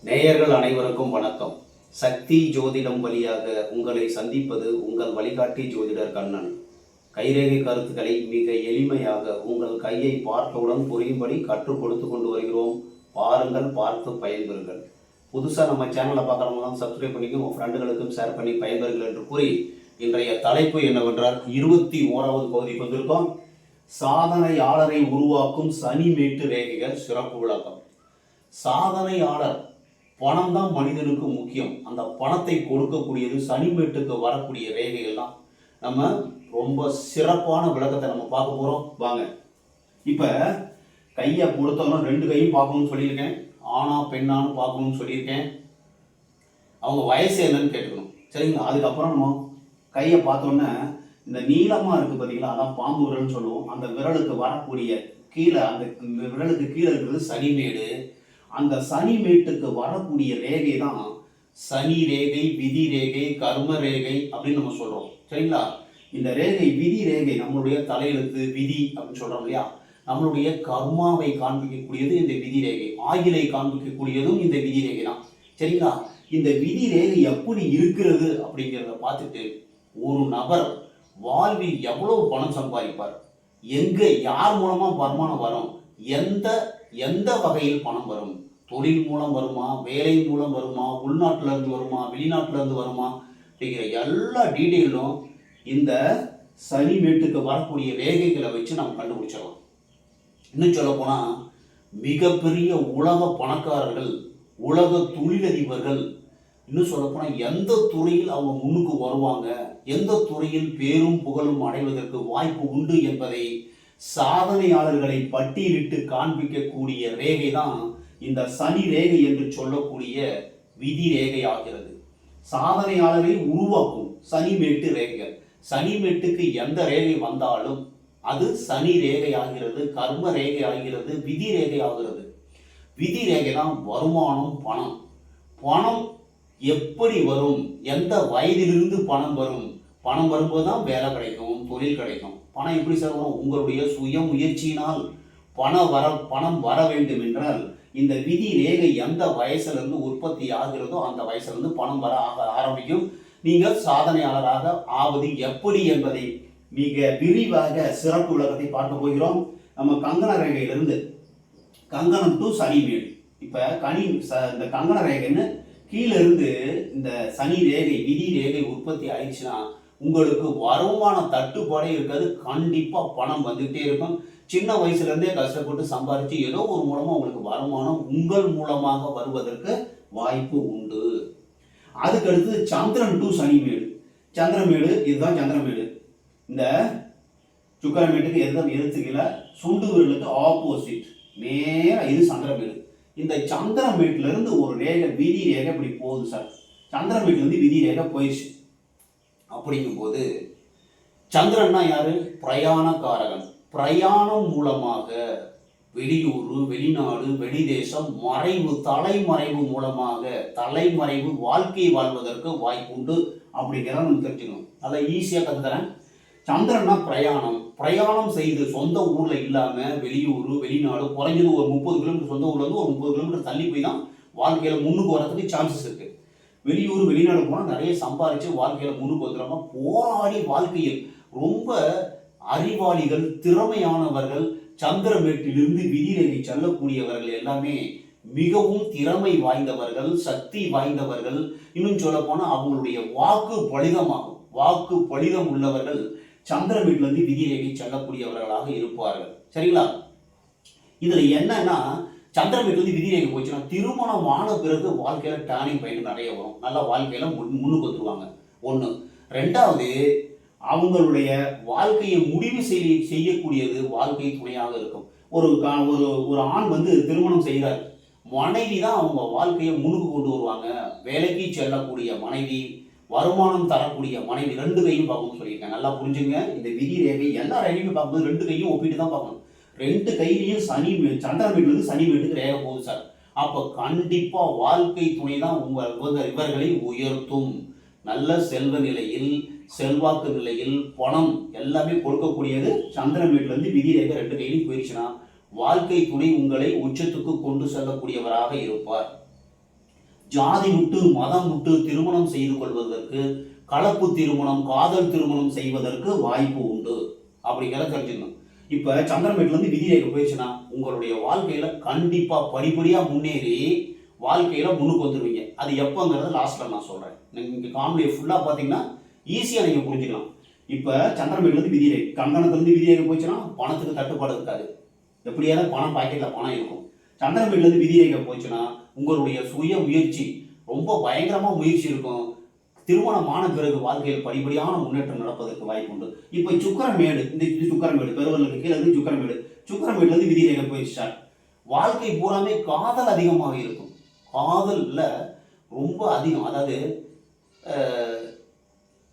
நேயர்கள் அனைவருக்கும் வணக்கம். சக்தி ஜோதிடம் வழியாக உங்களை சந்திப்பது உங்கள் வழிகாட்டி ஜோதிடர் கண்ணன். கைரேகை கருத்துக்களை மிக எளிமையாக உங்கள் கையை பார்த்தவுடன் புரியும்படி கற்றுக் கொடுத்து கொண்டு வருகிறோம். பாருங்கள், பார்த்து பயன்பெறுங்கள். புதுசாக நம்ம சேனலை பார்க்குறவங்களாம் சப்ஸ்கிரைப் பண்ணிக்க, உங்கள் ஃப்ரெண்டுகளுக்கும் ஷேர் பண்ணி பயன்பெறுங்கள் என்று கூறி இன்றைய தலைப்பு என்னவென்றால் 21வது பகுதிக்கு வந்திருக்கோம். சாதனையாளரை உருவாக்கும் சனி மேட்டு ரேகைகள் சிறப்பு விளக்கம். சாதனையாளர், பணம் தான் மனிதனுக்கு முக்கியம். அந்த பணத்தை கொடுக்கக்கூடியது சனிமேட்டுக்கு வரக்கூடிய ரேகைகள் தான். நம்ம ரொம்ப சிறப்பான விளக்கத்தை நம்ம பார்க்க போகிறோம். வாங்க. இப்போ கையை கொடுத்தோம்னா 2 கையும் பார்க்கணும்னு சொல்லியிருக்கேன். ஆனா பெண்ணான்னு பார்க்கணும்னு சொல்லியிருக்கேன். அவங்க வயசு என்னன்னு கேட்டுக்கணும், சரிங்களா? அதுக்கப்புறம் நம்ம கையை பார்த்தோன்னே இந்த நீளமாக இருக்குது பார்த்தீங்களா, அதான் பாம்பு விரல்னு சொல்லுவோம். அந்த விரலுக்கு வரக்கூடிய கீழே, அந்த விரலுக்கு கீழே இருக்கிறது சனிமேடு. அந்த சனி மேட்டுக்கு வரக்கூடிய ரேகை தான் சனி ரேகை, விதி ரேகை, கர்ம ரேகை அப்படின்னு நம்ம சொல்றோம், சரிங்களா? இந்த ரேகை, விதி ரேகை, நம்மளுடைய தலையெழுத்து விதி அப்படின்னு சொல்றோம் இல்லையா? நம்மளுடைய கர்மாவை காண்பிக்கக்கூடியது இந்த விதி ரேகை, ஆயுளை காண்பிக்கக்கூடியதும் இந்த விதி ரேகை தான், சரிங்களா? இந்த விதி ரேகை எப்படி இருக்கிறது அப்படிங்கிறத பார்த்துட்டு ஒரு நபர் வாழ்வில் எவ்வளவு பணம் சம்பாதிப்பார், எங்க யார் மூலமா வருமானம் வரும், எந்த வகையில் பணம் வரும், தொழில் மூலம் வருமா, வேலை மூலம் வருமா, உள்நாட்டில இருந்து வருமா, வெளிநாட்டில இருந்து வருமா அப்படிங்கிற எல்லா டீட்டெயிலும் இந்த சனி மேட்டுக்கு வரக்கூடிய ரேகைகளை வச்சு நம்ம கண்டுபிடிச்சிடலாம். இன்னும் சொல்ல போனா மிகப்பெரிய உலக பணக்காரர்கள், உலக தொழிலதிபர்கள், இன்னும் சொல்ல போனா எந்த துறையில் அவங்க முன்னுக்கு வருவாங்க, எந்த துறையில் பேரும் புகழும் அடைவதற்கு வாய்ப்பு உண்டு என்பதை சாதனையாளர்களை பட்டியலிட்டு காண்பிக்கக்கூடிய ரேகை தான் இந்த சனி ரேகை என்று சொல்லக்கூடிய விதி ரேகை ஆகிறது. சாதனையாளரை உருவாக்கும் சனி மேட்டு ரேகைகள். சனி மேட்டுக்கு எந்த ரேகை வந்தாலும் அது சனி ரேகை ஆகிறது, கர்ம ரேகை ஆகிறது, விதி ரேகை ஆகிறது. விதி ரேகை தான் வருமானம், பணம். பணம் எப்படி வரும், எந்த வயதிலிருந்து பணம் வரும், பணம் வரும்போது தான் வேலை கிடைக்கும், தொழில் கிடைக்கும். பணம் எப்படி சார் வரும்? உங்களுடைய சுய முயற்சியினால் பணம் வர வேண்டும் என்றால் இந்த விதி ரேகை எந்த வயசுலேருந்து உற்பத்தி ஆகிறதோ அந்த வயசுலேருந்து பணம் வர ஆரம்பிக்கும். நீங்கள் சாதனையாளராக ஆவது எப்படி என்பதை மிக விரிவாக சிறப்பு விளக்கத்தை பார்க்க போகிறோம். நம்ம கங்கண ரேகையிலிருந்து கங்கணம் டு சனிமேடு. இப்போ இந்த கங்கண ரேகைன்னு கீழே இருந்து இந்த சனி ரேகை, விதி ரேகை உற்பத்தி ஆயிடுச்சுன்னா உங்களுக்கு வருமான தட்டுப்பாடே இருக்காது. கண்டிப்பாக பணம் வந்துகிட்டே இருக்கும். சின்ன வயசுலேருந்தே கஷ்டப்பட்டு சம்பாதிச்சு ஏதோ ஒரு மூலமாக உங்களுக்கு வருமானம் உங்கள் மூலமாக வருவதற்கு வாய்ப்பு உண்டு. அதுக்கடுத்து சந்திரன் டு சனிமேடு. சந்திரமேடு, இதுதான் சந்திரமேடு. இந்த சுக்கரமேட்டுக்கு எழுத்துக்கல சுண்டு விரலுக்கு ஆப்போசிட் நேராக இது சந்திரமேடு. இந்த சந்திரமேட்டிலிருந்து ஒரு ரேகை, விதி ரேகை இப்படி போகுது சார். சந்திரமேட்டிலிருந்து விதி ரேகை போயிடுச்சு. அப்படிங்கும்போது சந்திரன்னா யாரு? பிரயாணக்காரகன். பிரயாணம் மூலமாக வெளியூர், வெளிநாடு, வெளிதேசம், மறைவு, தலைமறைவு மூலமாக தலைமறைவு வாழ்க்கை வாழ்வதற்கு வாய்ப்பு உண்டு அப்படிங்கிறத நம்ம தெரிஞ்சுக்கணும். அதை ஈஸியாக கற்றுத்தரேன். சந்திரன்னா பிரயாணம் செய்து சொந்த ஊர்ல இல்லாம வெளியூர், வெளிநாடு, குறைஞ்சது ஒரு 30 கிலோமீட்டர், சொந்த ஊர்ல இருந்து ஒரு 30 கிலோமீட்டர் தள்ளி போய் தான் வாழ்க்கையில முன்னுக்கு வரதுக்கு சான்சஸ் இருக்கு. வெளியூர், வெளிநாடு போனால் நிறைய சம்பாதிச்சு வாழ்க்கையில முன்னுக்கு வந்துடுறாங்க. போராடி வாழ்க்கையில் ரொம்ப அறிவாளிகள், திறமையானவர்கள், சந்திரமேட்டிலிருந்து விதிரேகை செல்லக்கூடியவர்கள் எல்லாமே மிகவும் திறமை வாய்ந்தவர்கள், சக்தி வாய்ந்தவர்கள். இன்னும் சொல்ல போனா அவங்களுடைய வாக்கு பலிதமாகும். வாக்கு பலிதம் உள்ளவர்கள் சந்திரமேட்டிலிருந்து விதிரேகை செல்லக்கூடியவர்களாக இருப்பார்கள், சரிங்களா? இதுல என்னன்னா, சந்திரமேட்டிலிருந்து விதிரேகை போச்சுன்னா திருமணம் ஆன பிறகு வாழ்க்கையில டேர்னிங் பாயிண்ட் நிறைய வரும். நல்லா வாழ்க்கையில முன்னுக்கு வந்துருவாங்க. ஒன்று. ரெண்டாவது, அவங்களுடைய வாழ்க்கையை முடிவு செய்யக்கூடியது வாழ்க்கை துணையாக இருக்கும். ஒரு ஆண் திருமணம் செய்கிறார், மனைவி தான் அவங்க வாழ்க்கையை முன்னுக்கு கொண்டு வருவாங்க. வேலைக்கு செல்லக்கூடிய மனைவி, வருமானம் தரக்கூடிய மனைவி, 2 கையும் பார்க்கணும்னு சொல்லியிருக்கேன். நல்லா புரிஞ்சுங்க. இந்த விதி ரேகை எல்லா ரேகையும் பார்க்கும்போது 2 கையும் ஒப்பிட்டு தான் பார்க்கணும். 2 கையிலையும் சந்திரமேட்டிலிருந்து சனிமேட்டுக்கு ரேகை போகுது சார். அப்போ கண்டிப்பா வாழ்க்கை துணை தான் இவர்களை உயர்த்தும். நல்ல செல்வ நிலையில், செல்வாக்கு நிலையில், பணம் எல்லாமே கொடுக்கக்கூடியது சந்திரமேட்டிலிருந்து விதி ரேகை 2 கையிலும் போயிடுச்சுன்னா வாழ்க்கை துணை உங்களை உச்சத்துக்கு கொண்டு செல்லக்கூடியவராக இருப்பார். ஜாதி விட்டு மதம் விட்டு திருமணம் செய்து கொள்வதற்கு, கலப்பு திருமணம் காதல் திருமணம் செய்வதற்கு வாய்ப்பு உண்டு அப்படிங்கிறத தெரிஞ்சுக்கணும். இப்ப சந்திரமேட்ல இருந்து விதிரேகை போயிடுச்சுன்னா உங்களுடைய வாழ்க்கையில கண்டிப்பா படிப்படியா முன்னேறி வாழ்க்கையில முன்னுக்கு வந்துருவீங்க. அது எப்பங்கிறத லாஸ்ட்ல நான் சொல்றேன். நீங்க காமெடியை ஃபுல்லா பாத்தீங்கன்னா ஈஸியா நீங்க புரிஞ்சுக்கலாம். இப்ப சந்திரமேட்ல இருந்து விதிரேகை, கங்கணத்துல இருந்து விதிரேகை போச்சுன்னா பணத்துக்கு தட்டுப்பாடு இருக்காது. எப்படியாவது பணம் பாக்கெட்ல பணம் இருக்கும். சந்திரமேட்ல இருந்து விதிரேகை போச்சுன்னா உங்களுடைய சுய முயற்சி ரொம்ப பயங்கரமா முயற்சி இருக்கும். திருமணமான பிறகு வாழ்க்கையில் படிப்படியான முன்னேற்றம் நடப்பதற்கு வாய்ப்பு உண்டு. இப்ப சுக்கரமேடு, இந்த சுக்கரமேடு பெருவர்களுக்கு கீழே இருந்து சுக்கரமேடு, சுக்கரமேடுல இருந்து விதிரேகை போயிடுச்சா வாழ்க்கை பூராமே காதல் அதிகமாக இருக்கும். காதல்ல ரொம்ப அதிகம், அதாவது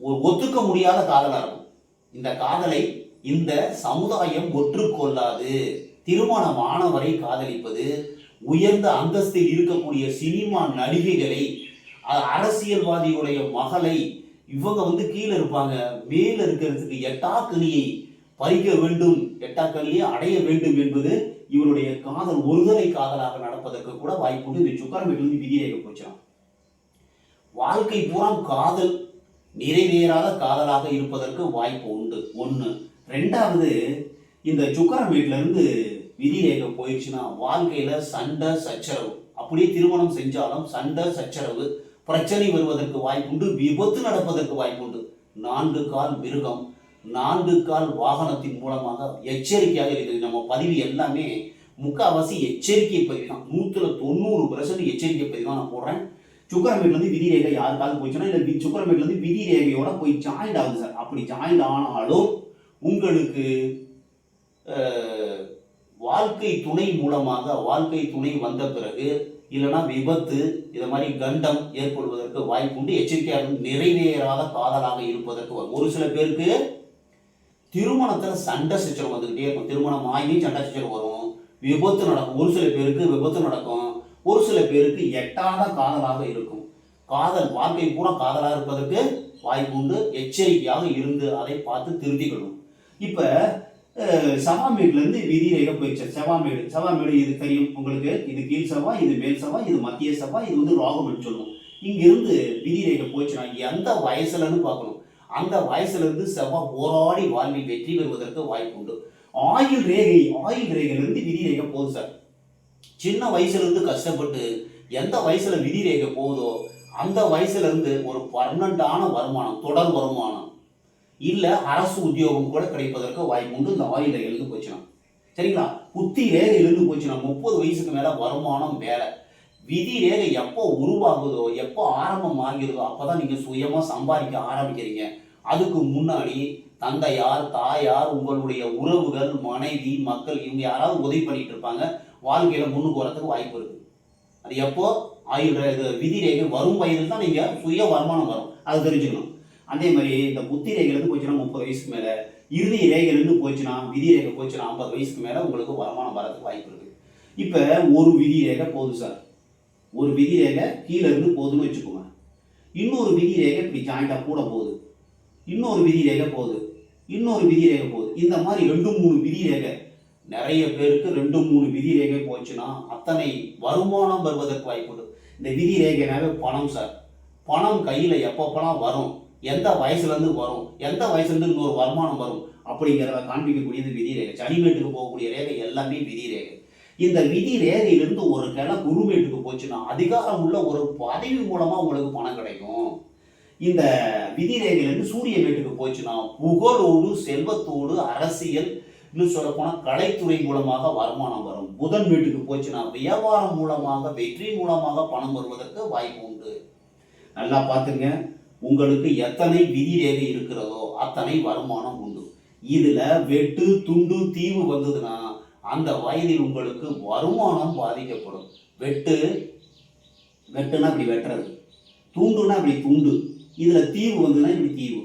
ஒரு ஒத்துக்க முடியாத காதலா இருக்கும். இந்த காதலை இந்த சமுதாயம் ஒற்றுக்கொள்ளாது. திருமணமானவரை காதலிப்பது, உயர்ந்த அந்தஸ்தில் இருக்கக்கூடிய சினிமா நடிகைகளை, அரசியல்வாதியுடைய மகளை, இவங்க கீழே இருப்பாங்க, மேல இருக்கிறதுக்கு எட்டாக்கனியை பறிக்க வேண்டும், எட்டாக்கனியை அடைய வேண்டும் என்பது இவருடைய காதல் ஒருதலை காதலாக நடப்பதற்கு கூட வாய்ப்பு உண்டு. இந்த சுக்கரமேட்டிலிருந்து விதிரேகை போச்சான் வாழ்க்கை பூரா காதல் நிறைவேறாத காதலாக இருப்பதற்கு வாய்ப்பு உண்டு. ஒன்று. ரெண்டாவது, இந்த சுக்கரமேட்ல இருந்து விதிரேகை போயிடுச்சுன்னா வாழ்க்கையில சண்டை சச்சரவு, அப்படியே திருமணம் செஞ்சாலும் சண்டை சச்சரவு பிரச்சனை வருவதற்கு வாய்ப்புண்டு, விபத்து நடப்பதற்கு வாய்ப்புண்டு. 4 கால் மிருகம், 4 கால் வாகனத்தின் மூலமாக எச்சரிக்கையாக இருக்குது. நம்ம பதிவு எல்லாமே முக்கால்வாசி எச்சரிக்கை பதிவு தான். 190% எச்சரிக்கை பதிவு தான் நான் போடுறேன். சுக்கரமேட்ல இருந்து விதிரேகை யாருக்காவது போயிடுச்சுன்னா, இல்லை சுக்கரமேட்ல இருந்து விதிரேகையோட போய் ஜாயிண்ட் ஆகுது சார். அப்படி ஜாயிண்ட் ஆனாலும் உங்களுக்கு வாழ்க்கை துணை மூலமாக, வாழ்க்கை துணை வந்த பிறகு இல்லைன்னா விபத்து, இதை மாதிரி கண்டம் ஏற்படுவதற்கு வாய்ப்பு உண்டு. எச்சரிக்கையாக நிறைவேறாத காதலாக இருப்பதற்கு ஒரு சில பேருக்கு திருமணத்தில் சண்டை சச்சரவு வந்துகிட்டே இருக்கும். திருமணம் ஆகி சண்டை சச்சரவு வரும், விபத்து நடக்கும். ஒரு சில பேருக்கு விபத்து நடக்கும், ஒரு சில பேருக்கு எட்டாத காதலாக இருக்கும். காதல் வாழ்க்கை பூரா காதலாக இருப்பதற்கு வாய்ப்பு உண்டு. எச்சரிக்கையாக இருந்து அதை பார்த்து திருத்திக்கணும். இப்ப செவ்வாமேட்ல இருந்து விதிரேகை போயிடுச்சு. செவ்வாமேடு இது தெரியும் உங்களுக்கு. இது கீழ் செவ்வாய், இது மேல் செவ்வாய், இது மத்திய செவ்வாய், இது ராகுன்னு சொல்லுவோம். இங்க இருந்து விதிரேகை போயிடுச்சுன்னா எந்த வயசுலன்னு பார்க்கணும். அந்த வயசுல இருந்து செவ்வாய் போராடி வாழ்வில் வெற்றி பெறுவதற்கு வாய்ப்பு உண்டு. ஆயுள் ரேகையில இருந்து விதிரேகை போகுது சார். சின்ன வயசுல இருந்து கஷ்டப்பட்டு எந்த வயசுல விதிரேகை போகுதோ அந்த வயசுல இருந்து ஒரு பர்மனண்டான வருமானம், தொடர் வருமானம், இல்ல அரசு உத்தியோகம் கூட கிடைப்பதற்கு வாய்ப்பு உண்டு. இந்த ஆயுள் ரேகையிலிருந்து போச்சுன்னா சரிங்களா. புத்தி ரேகையிலிருந்து போச்சுன்னா 30 வயசுக்கு மேல வருமானம் வேலை. விதி ரேகை எப்போ உருவாகுதோ, எப்போ ஆரம்பம் ஆகிறதோ அப்பதான் நீங்க சுயமா சம்பாதிக்க ஆரம்பிக்கிறீங்க. அதுக்கு முன்னாடி தந்தையார், தாயார், உங்களுடைய உறவுகள், மனைவி, மக்கள், இவங்க யாராவது உதவி பண்ணிட்டு இருப்பாங்க. வாழ்க்கையில முன்னுக்கு வரத்துக்கு வாய்ப்பு இருக்கு. அது எப்போ ஆயுள் விதி ரேகை வரும் வயதில் தான் நீங்க சுய வருமானம் வரும். அது தெரிஞ்சுக்கணும். அதே மாதிரி இந்த புத்தி ரேகையிலிருந்து போச்சுன்னா 30 வயசுக்கு மேல, இறுதி ரேகையிலிருந்து போச்சுன்னா, விதி ரேகை போச்சுன்னா 50 வயசுக்கு மேல உங்களுக்கு வருமானம் வரதுக்கு வாய்ப்பு இருக்கு. இப்ப ஒரு விதி ரேகை போகுது சார். ஒரு விதி ரேகை கீழே இருந்து போகுதுன்னு வச்சுக்கோங்க. இன்னொரு விதி ரேகை இப்படி ஜாயிண்டா கூட போகுது, இன்னொரு விதி ரேகை போகுது, இன்னொரு விதி ரேகை போகுது. இந்த மாதிரி 2-3 விதி ரேகை, நிறைய பேருக்கு 2-3 விதி ரேகை போச்சுன்னா அத்தனை வருமானம் வருவதற்கு வாய்ப்பு உண்டு. இந்த விதி ரேகைனாவே பணம் சார். பணம் கையில எப்பப்பெல்லாம் வரும், எந்த வயசுல இருந்து வரும், எந்த வயசுல இருந்து இன்னொரு வருமானம் வரும் அப்படிங்கிறத காண்பிக்கக்கூடியது விதி ரேகை. சனிமேட்டுக்கு போகக்கூடிய ரேகை எல்லாமே விதி ரேகை. இந்த விதி ரேகையிலிருந்து ஒரு கிளை குருமேட்டுக்கு போச்சுன்னா அதிகாரம் உள்ள ஒரு பதவி மூலமா உங்களுக்கு பணம் கிடைக்கும். இந்த விதி ரேகையிலிருந்து சூரிய மேட்டுக்கு போச்சுன்னா புகழோடு, செல்வத்தோடு, அரசியல், இன்னும் சொல்ல போனா கலைத்துறை மூலமாக வருமானம் வரும். புதன் வீட்டுக்கு போச்சுன்னா வியாபாரம் மூலமாக, வெற்றி மூலமாக பணம் வருவதற்கு வாய்ப்பு உண்டு. நல்லா பார்த்துங்க. உங்களுக்கு எத்தனை விதி ரேகை இருக்கிறதோ அத்தனை வருமானம் உண்டு. இதுல வெட்டு, துண்டு, தீவு வந்ததுன்னா அந்த வயதில் உங்களுக்கு வருமானம் பாதிக்கப்படும். வெட்டுனா இப்படி வெட்டுறது, துண்டுனா இப்படி துண்டு, இதுல தீவு வந்ததுன்னா இப்படி தீவு,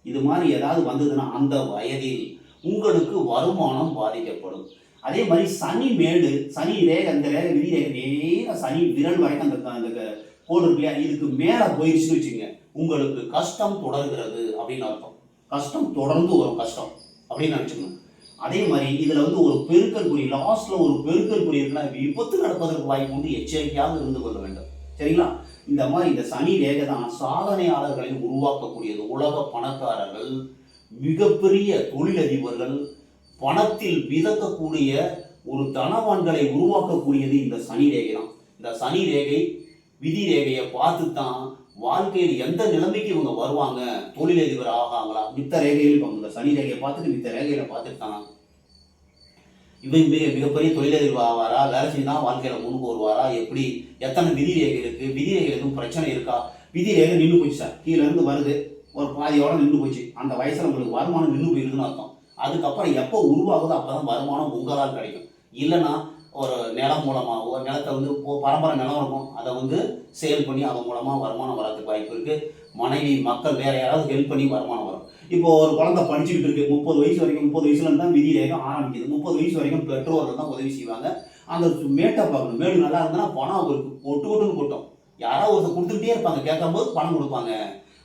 இது மாதிரி ஏதாவது வந்ததுன்னா அந்த வயதில் உங்களுக்கு வருமானம் பாதிக்கப்படும். அதே மாதிரி சனி மேடு, சனி ரேகை, அந்த ரேகை விதி ரேகை நேரம் சனி விரல் வரைக்கும் அந்த கோடு இருக்கு இல்லையா, இதுக்கு மேல போயிடுச்சுன்னு வச்சுங்க, உங்களுக்கு கஷ்டம் தொடர்கிறது அப்படின்னு அர்த்தம். கஷ்டம் தொடர்ந்து வரும், கஷ்டம் அப்படின்னு நினைச்சுக்கணும். அதே மாதிரி இதுல ஒரு பெருக்கல் குறி, லாஸ்ட்ல ஒரு பெருக்கல் குறி இருக்குன்னா விபத்து நடப்பதற்கு வாய்ப்பு உண்டு. எச்சரிக்கையாக இருந்து கொள்ள வேண்டும். சரிங்களா. இந்த மாதிரி இந்த சனி ரேகை தான் சாதனையாளர்களை உருவாக்கக்கூடியது. உலக பணக்காரர்கள், மிகப்பெரிய தொழிலதிபர்கள், பணத்தில் மிதக்கக்கூடிய ஒரு தனவான்களை உருவாக்கக்கூடியது இந்த சனி ரேகை தான். இந்த சனி ரேகை விதி ரேகையை பார்த்து தான் வாழ்க்கையில் எந்த நிலைமைக்கு இவங்க வருவாங்க, தொழிலதிபர் ஆகாங்களா, மித்த ரேகையில் இந்த சனி ரேகையை பார்த்துட்டு மித்த ரேகையில பார்த்துட்டு தான் இவன் மிகப்பெரிய தொழிலதிபர் ஆவாரா, வேலை செய்து தான் வாழ்க்கையில முன்னுக்கு வருவாரா, எப்படி, எத்தனை விதி ரேகை இருக்கு, விதி ரேகை எதுவும் பிரச்சனை இருக்கா, விதி ரேகை நின்று போச்சு சார், கீழே இருந்து வருது ஒரு பாதியோட நின்று போச்சு, அந்த வயசுல உங்களுக்கு வருமானம் நின்று போயிருக்குன்னு அர்த்தம். அதுக்கப்புறம் எப்போ உருவாகுதோ அப்பதான் வருமானம் உங்களால் கிடைக்கும். இல்லைன்னா ஒரு நிலம் மூலமாகவோ, நிலத்தை பரம்பரை நிலம் இருக்கும், அதை சேல் பண்ணி அதன் மூலமாக வருமானம் வரதுக்கு வாய்ப்பு இருக்குது. மனைவி, மக்கள், வேறு யாராவது ஹெல்ப் பண்ணி வருமானம் வரும். இப்போ ஒரு குழந்தை படிச்சுக்கிட்டு இருக்கு, 30 வயசு வரைக்கும், 30 வயசுல தான் விதி ரேகம் ஆரம்பிக்குது. 30 வயசு வரைக்கும் பெற்றோர்கள் தான் உதவி செய்வாங்க. அந்த மேட்டை பார்க்கணும், மேடு நல்லா இருந்ததுன்னா பணம் அவருக்கு கொட்டுன்னு கொட்டும். யாராவது ஒருத்தர் கொடுத்துக்கிட்டே இருப்பாங்க, கேட்கும்போது பணம் கொடுப்பாங்க.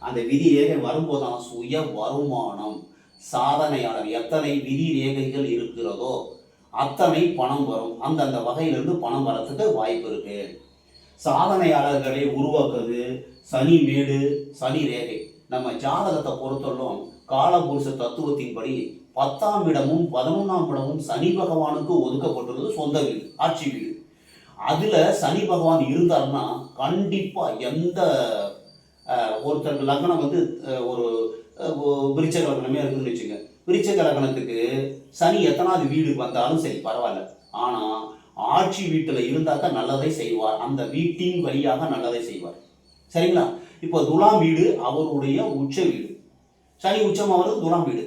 அந்த விதி ரேகை வரும்போது தான் சுய வருமானம். சாதனையாளர் எத்தனை விதி ரேகைகள் இருக்கிறதோ அத்தனை பணம் வரும். அந்தந்த வகையிலிருந்து பணம் வரத்துக்கு வாய்ப்பு இருக்கு. சாதனையாளர்களை உருவாக்குறது சனி மேடு, சனி ரேகை. நம்ம ஜாதகத்தை பொறுத்தவரைக்கும் காலபுருஷ தத்துவத்தின்படி 10ஆம் இடமும் 11ஆம் இடமும் சனி பகவானுக்கு ஒதுக்கப்பட்டுள்ளது சொந்த வீடு, ஆட்சி வீடு. அதுல சனி பகவான் இருந்தாருன்னா கண்டிப்பா எந்த ஒருத்தருக்கு லக்னம் ஒரு விருச்சக லக்னமே இருக்குன்னு வச்சுங்க, விருச்சக லக்னத்துக்கு சனி எத்தனாவது வீடு வந்தாலும் சரி பரவாயில்ல, ஆனா ஆட்சி வீட்டுல இருந்தாக்க நல்லதை செய்வார், அந்த வீட்டின் வழியாக நல்லதை செய்வார். சரிங்களா? இப்போ துலாம் வீடு அவருடைய உச்ச வீடு, சனி உச்சம் அவருக்கு துலாம் வீடு.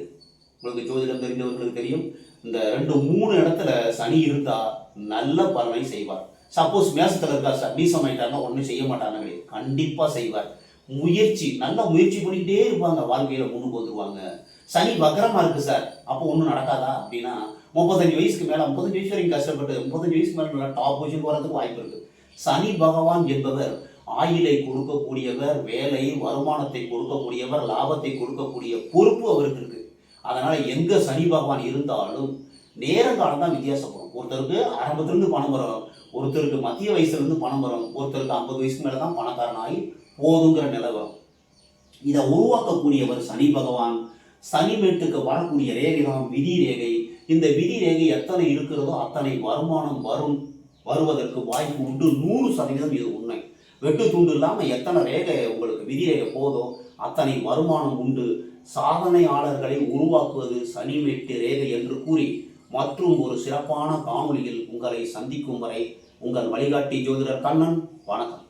உங்களுக்கு ஜோதிடம் தெரிந்தவர்களுக்கு தெரியும், இந்த 2-3 இடத்துல சனி இருந்தா நல்ல பலனை செய்வார். சப்போஸ் மேசத்துல இருக்கா சார், நீசமாயிட்டாருன்னா ஒன்றும் செய்ய மாட்டாங்க கிடையாது, கண்டிப்பா செய்வார். நல்ல முயற்சி பண்ணிக்கிட்டே இருப்பாங்க, வாழ்க்கையில முன்னுக்கு வந்துருவாங்க. சனி வக்ரமா இருக்கு சார், அப்போ ஒன்றும் நடக்காதா அப்படின்னா 35 வயசுக்கு மேல, 35 வயசு வரைக்கும் கஷ்டப்பட்டு 35 வயசுக்கு மேல நல்லா டாப் பொசிஷன் வரதுக்கு வாய்ப்பு இருக்கு. சனி பகவான் என்பவர் ஆயிலை கொடுக்கக்கூடியவர், வேலை வருமானத்தை கொடுக்கக்கூடியவர், லாபத்தை கொடுக்கக்கூடிய பொறுப்பு அவருக்கு இருக்கு. அதனால எங்க சனி பகவான் இருந்தாலும் நேரங்காலம் தான் வித்தியாசப்படும். ஒருத்தருக்கு ஆரம்பத்திலிருந்து பணம் வரும், ஒருத்தருக்கு மத்திய வயசுல இருந்து பணம் வரும், ஒருத்தருக்கு 50 வயசுக்கு மேலதான் பணக்காரனாகி போதுங்கிற நிலை வரும். இதை உருவாக்கக்கூடியவர் சனி பகவான். சனி மேட்டுக்கு வரக்கூடிய ரேகை தான் விதி ரேகை. இந்த விதி ரேகை எத்தனை இருக்கிறதோ அத்தனை வருமானம் வருவதற்கு வாய்ப்பு உண்டு. 100% இது உண்மை. வெட்டு துண்டு இல்லாமல் எத்தனை ரேகை உங்களுக்கு விதி ரேகை போதோ அத்தனை வருமானம் உண்டு. சாதனையாளர்களை உருவாக்குவது சனி மேட்டு ரேகை என்று கூறி மற்றும் ஒரு சிறப்பான காணொளியில் உங்களை சந்திக்கும் வரை உங்கள் வழிகாட்டி ஜோதிடர் கண்ணன். வணக்கம்.